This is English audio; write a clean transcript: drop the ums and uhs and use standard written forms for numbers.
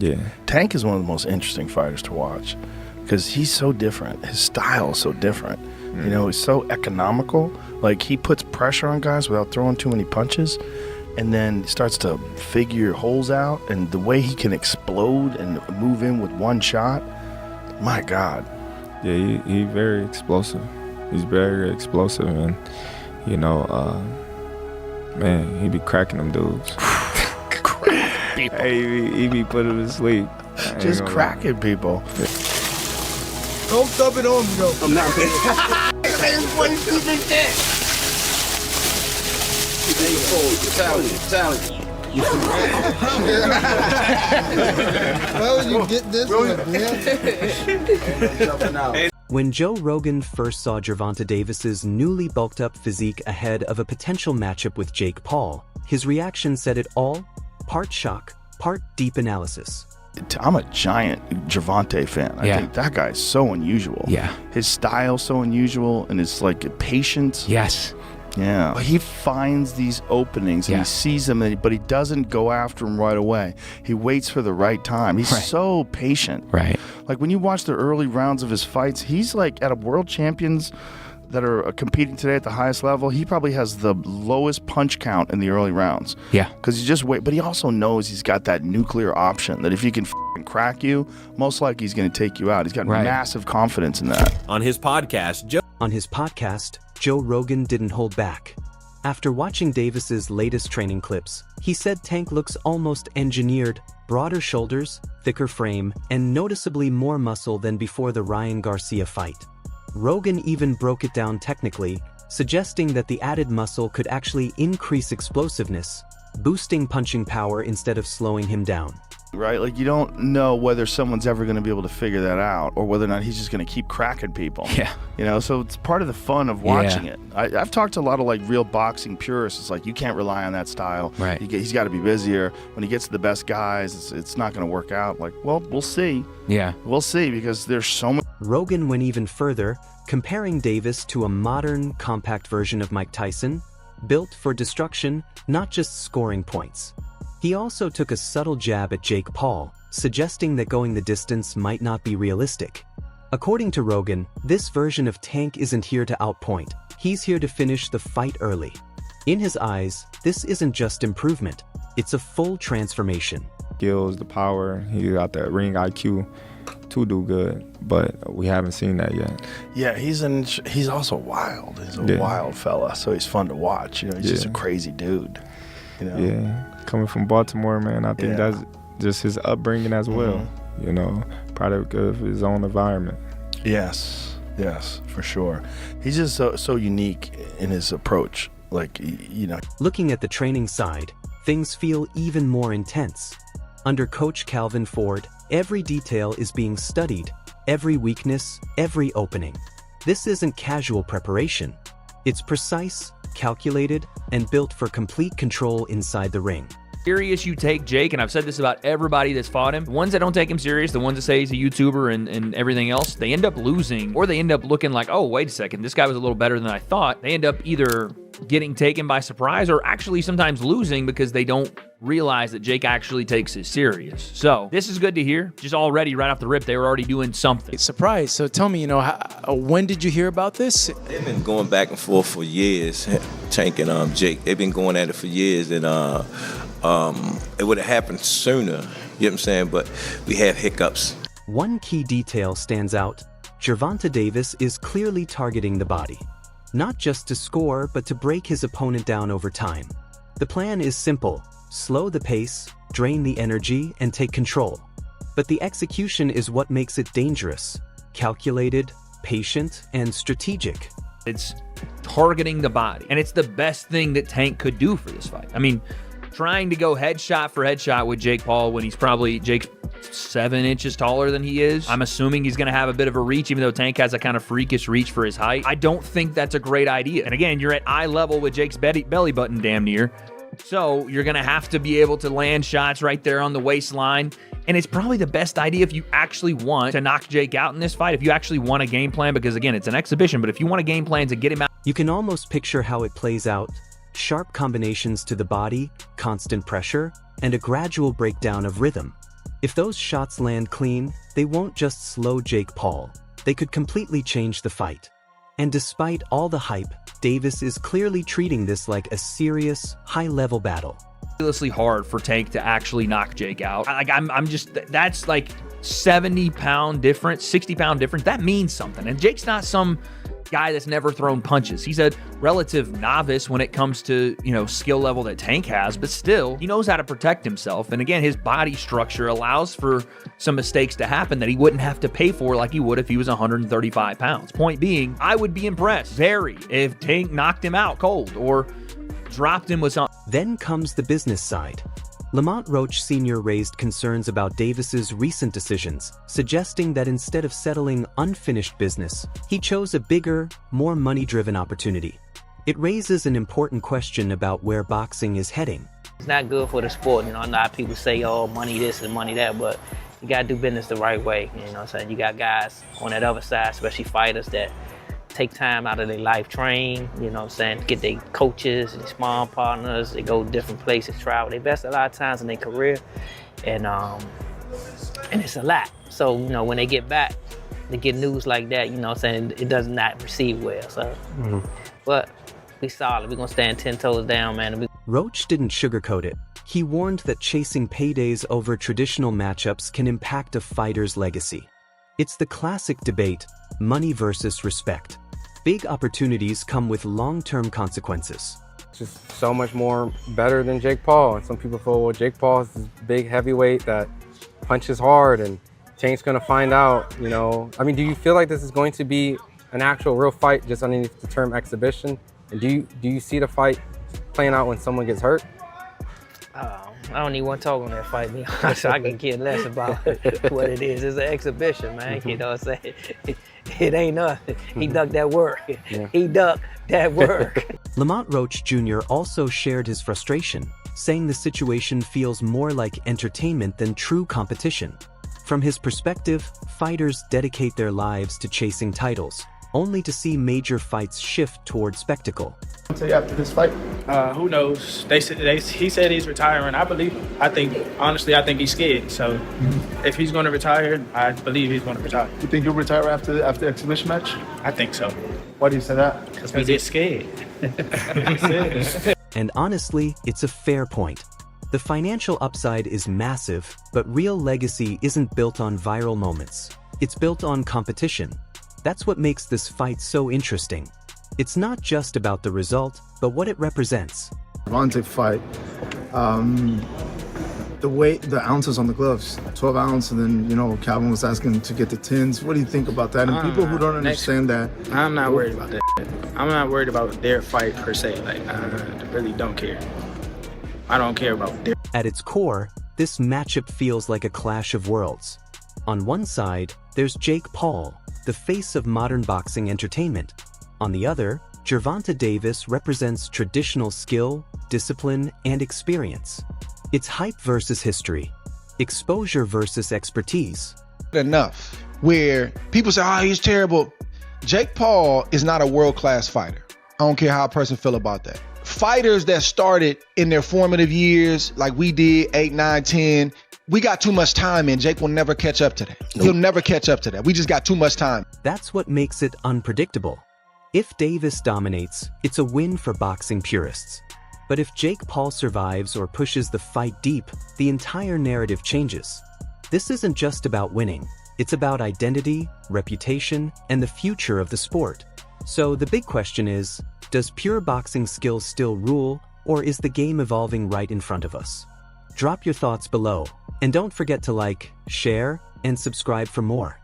Yeah. Tank is one of the most interesting fighters to watch because he's so different. His style is so different. You know, he's so economical. Like, he puts pressure on guys without throwing too many punches, and then starts to figure holes out. And the way he can explode and move in with one shot, my God. Yeah, he very explosive. He's very explosive, and, you know, man, he be cracking them dudes. Hey, he be putting them to sleep. Just cracking people. Yeah. Don't stop it on me, though. I'm not paying. Challenge. Why would you get this one, When Joe Rogan first saw Gervonta Davis's newly bulked up physique ahead of a potential matchup with Jake Paul, his reaction said it all: part shock, part deep analysis. I'm a giant Gervonta fan. I think that guy is so unusual. Yeah. His style's so unusual, and his like patience. Yes. Yeah. He finds these openings and he sees them, but he doesn't go after them right away. He waits for the right time. He's so patient. Right. Like, when you watch the early rounds of his fights, he's like at a world champions that are competing today at the highest level. He probably has the lowest punch count in the early rounds. Yeah. Because he just wait, but he also knows he's got that nuclear option that if he can crack you, most likely he's going to take you out. He's got massive confidence in that. On his podcast, Joe Rogan didn't hold back. After watching Davis's latest training clips, he said Tank looks almost engineered: broader shoulders, thicker frame, and noticeably more muscle than before the Ryan Garcia fight. Rogan even broke it down technically, suggesting that the added muscle could actually increase explosiveness, boosting punching power instead of slowing him down. Right? Like, you don't know whether someone's ever going to be able to figure that out, or whether or not he's just going to keep cracking people. Yeah. You know, so it's part of the fun of watching it. I've talked to a lot of like real boxing purists. It's like, you can't rely on that style. Right. He's got to be busier. When he gets to the best guys, it's not going to work out. Like, well, we'll see. Yeah. We'll see, because there's so much. Rogan went even further, comparing Davis to a modern, compact version of Mike Tyson, built for destruction, not just scoring points. He also took a subtle jab at Jake Paul, suggesting that going the distance might not be realistic. According to Rogan, this version of Tank isn't here to outpoint. He's here to finish the fight early. In his eyes, this isn't just improvement, it's a full transformation. Skills, the power, he got that ring IQ to do good, but we haven't seen that yet. Yeah, he's also wild. He's a wild fella, so he's fun to watch. You know, he's just a crazy dude. You know? Yeah, coming from Baltimore, man, I think that's just his upbringing as well. You know, product of his own environment. Yes, for sure. He's just so unique in his approach. Like, you know. Looking at the training side, things feel even more intense. Under Coach Calvin Ford, every detail is being studied, every weakness, every opening. This isn't casual preparation. It's precise, calculated, and built for complete control inside the ring. Serious you take Jake, and I've said this about everybody that's fought him, the ones that don't take him serious, the ones that say he's a YouTuber and everything else, they end up losing, or they end up looking like, oh, wait a second, this guy was a little better than I thought. They end up either getting taken by surprise or actually sometimes losing because they don't realize that Jake actually takes it serious. So this is good to hear. Just already right off the rip, they were already doing something. Surprise. So tell me, when did you hear about this? They've been going back and forth for years, Tank and Jake. They've been going at it for years, and it would have happened sooner, you know what I'm saying? But we have hiccups. One key detail stands out. Gervonta Davis is clearly targeting the body. Not just to score, but to break his opponent down over time. The plan is simple: slow the pace, drain the energy, and take control. But the execution is what makes it dangerous. Calculated, patient, and strategic. It's targeting the body, and it's the best thing that Tank could do for this fight. I mean, trying to go headshot for headshot with Jake Paul when he's probably Jake's 7 inches taller than he is. I'm assuming he's going to have a bit of a reach, even though Tank has a kind of freakish reach for his height. I don't think that's a great idea. And again, you're at eye level with Jake's belly button damn near. So you're going to have to be able to land shots right there on the waistline. And it's probably the best idea if you actually want to knock Jake out in this fight, if you actually want a game plan, because again, it's an exhibition, but if you want a game plan to get him out. You can almost picture how it plays out. Sharp combinations to the body, constant pressure, and a gradual breakdown of rhythm. If those shots land clean, they won't just slow Jake Paul, they could completely change the fight. And despite all the hype, Davis is clearly treating this like a serious, high-level battle. Ridiculously hard for Tank to actually knock Jake out. I'm just, that's like 70-pound difference, 60-pound difference. That means something. And Jake's not some guy that's never thrown punches. He's a relative novice when it comes to, skill level that Tank has, but still, he knows how to protect himself. And again, his body structure allows for some mistakes to happen that he wouldn't have to pay for like he would if he was 135 pounds. Point being, I would be impressed, very, if Tank knocked him out cold or dropped him with something. Then comes the business side. Lamont Roach Sr. raised concerns about Davis's recent decisions, suggesting that instead of settling unfinished business, he chose a bigger, more money-driven opportunity. It raises an important question about where boxing is heading. It's not good for the sport. A lot of people say, oh, money this and money that, but you gotta do business the right way. You know what I'm saying? You got guys on that other side, especially fighters, that take time out of their life, train, get their coaches and small partners. They go different places, travel. They invest a lot of times in their career, and it's a lot. So, when they get back, they get news like that, it does not receive well. So, but we solid. We're gonna stand 10 toes down, man. Roach didn't sugarcoat it. He warned that chasing paydays over traditional matchups can impact a fighter's legacy. It's the classic debate, money versus respect. Big opportunities come with long-term consequences. Just so much more better than Jake Paul. And some people feel, well, Jake Paul is this big heavyweight that punches hard, and Tank's gonna find out, do you feel like this is going to be an actual real fight just underneath the term exhibition? And do you see the fight playing out when someone gets hurt? I don't even want to talk on that fight, me honest. I can care less about what it is. It's an exhibition, man. You know what I'm saying? It ain't nothing. He ducked that work. Yeah. He ducked that work. Lamont Roach Jr. also shared his frustration, saying the situation feels more like entertainment than true competition. From his perspective, fighters dedicate their lives to chasing titles, only to see major fights shift toward spectacle. After this fight, who knows? He said he's retiring. I believe him. I think he's scared. So if he's going to retire, I believe he's going to retire. You think you'll retire after the exhibition match? I think so. Why do you say that? Because we get scared. And honestly, it's a fair point. The financial upside is massive, but real legacy isn't built on viral moments. It's built on competition. That's what makes this fight so interesting. It's not just about the result, but what it represents. Gervonta fight, the weight, the ounces on the gloves, 12 ounce, and then, Calvin was asking to get the 10s. What do you think about that? And people who don't understand that. I'm not worried about that. I'm not worried about their fight per se. I really don't care. I don't care about their. At its core, this matchup feels like a clash of worlds. On one side, there's Jake Paul, the face of modern boxing entertainment. On the other, Gervonta Davis represents traditional skill, discipline, and experience. It's hype versus history, exposure versus expertise. Enough where people say, oh, he's terrible. Jake Paul is not a world-class fighter. I don't care how a person feel about that. Fighters that started in their formative years, like we did, 8, 9, 10, we got too much time in. Jake will never catch up to that. He'll never catch up to that. We just got too much time. That's what makes it unpredictable. If Davis dominates, it's a win for boxing purists. But if Jake Paul survives or pushes the fight deep, the entire narrative changes. This isn't just about winning. It's about identity, reputation, and the future of the sport. So the big question is, does pure boxing skill still rule, or is the game evolving right in front of us? Drop your thoughts below, and don't forget to like, share, and subscribe for more.